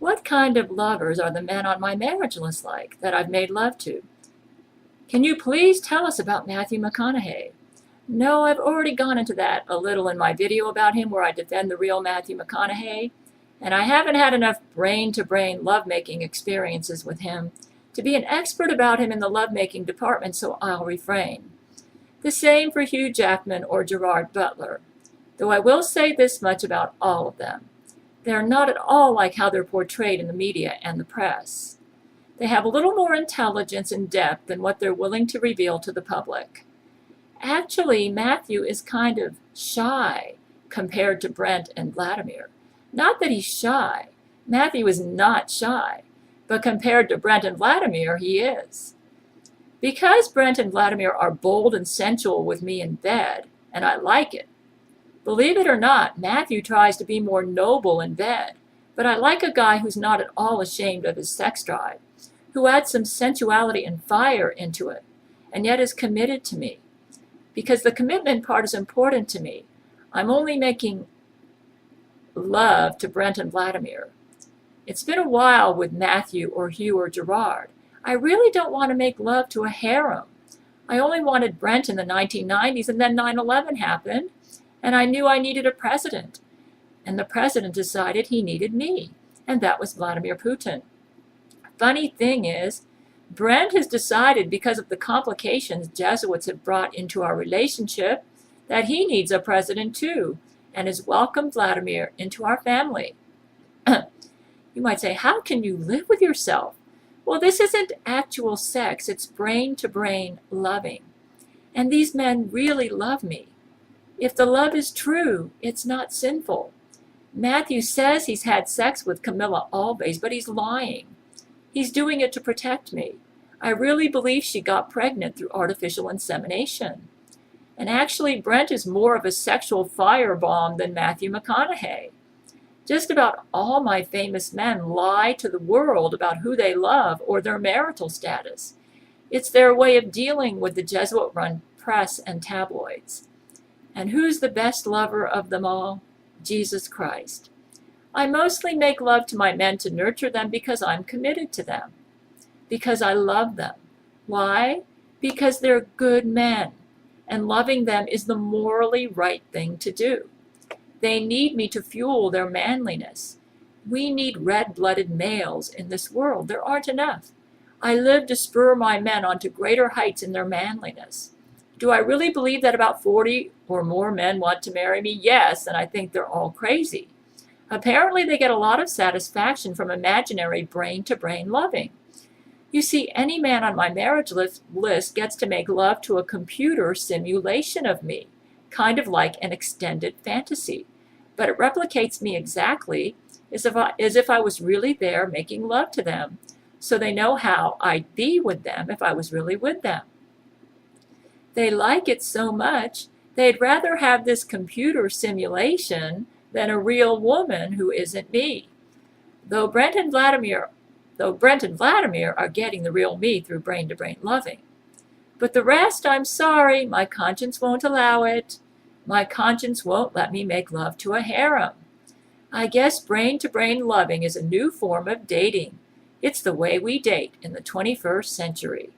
What kind of lovers are the men on my marriage list like that I've made love to? Can you please tell us about Matthew McConaughey? No, I've already gone into that a little in my video about him where I defend the real Matthew McConaughey, and I haven't had enough brain-to-brain lovemaking experiences with him to be an expert about him in the lovemaking department, so I'll refrain. The same for Hugh Jackman or Gerard Butler, though I will say this much about all of them. They're not at all like how they're portrayed in the media and the press. They have a little more intelligence and depth than what they're willing to reveal to the public. Actually, Matthew is kind of shy compared to Brent and Vladimir. Not that he's shy. Matthew is not shy, but compared to Brent and Vladimir, he is. Because Brent and Vladimir are bold and sensual with me in bed, and I like it. Believe it or not, Matthew tries to be more noble in bed, but I like a guy who's not at all ashamed of his sex drive, who adds some sensuality and fire into it, and yet is committed to me. Because the commitment part is important to me. I'm only making love to Brent and Vladimir. It's been a while with Matthew or Hugh or Gerard. I really don't want to make love to a harem. I only wanted Brent in the 1990s, and then 9/11 happened, and I knew I needed a president. And the president decided he needed me, and that was Vladimir Putin. Funny thing is, Brent has decided, because of the complications Jesuits have brought into our relationship, that he needs a president too, and has welcomed Vladimir into our family. You might say, how can you live with yourself? Well, this isn't actual sex, it's brain-to-brain loving. And these men really love me. If the love is true, it's not sinful. Matthew says he's had sex with Camilla Alves, but he's lying. He's doing it to protect me. I really believe she got pregnant through artificial insemination. And actually, Brent is more of a sexual firebomb than Matthew McConaughey. Just about all my famous men lie to the world about who they love or their marital status. It's their way of dealing with the Jesuit-run press and tabloids. And who's the best lover of them all? Jesus Christ. I mostly make love to my men to nurture them because I'm committed to them. Because I love them. Why? Because they're good men, and loving them is the morally right thing to do. They need me to fuel their manliness. We need red-blooded males in this world. There aren't enough. I live to spur my men onto greater heights in their manliness. Do I really believe that about 40 or more men want to marry me? Yes, and I think they're all crazy. Apparently, they get a lot of satisfaction from imaginary brain-to-brain loving. You see, any man on my marriage list gets to make love to a computer simulation of me, kind of like an extended fantasy. But it replicates me exactly as if I was really there making love to them, so they know how I'd be with them if I was really with them. They like it so much, they'd rather have this computer simulation than a real woman who isn't me. Though Brent and Vladimir are getting the real me through brain-to-brain loving. But the rest, I'm sorry, my conscience won't allow it. My conscience won't let me make love to a harem. I guess brain-to-brain loving is a new form of dating. It's the way we date in the 21st century.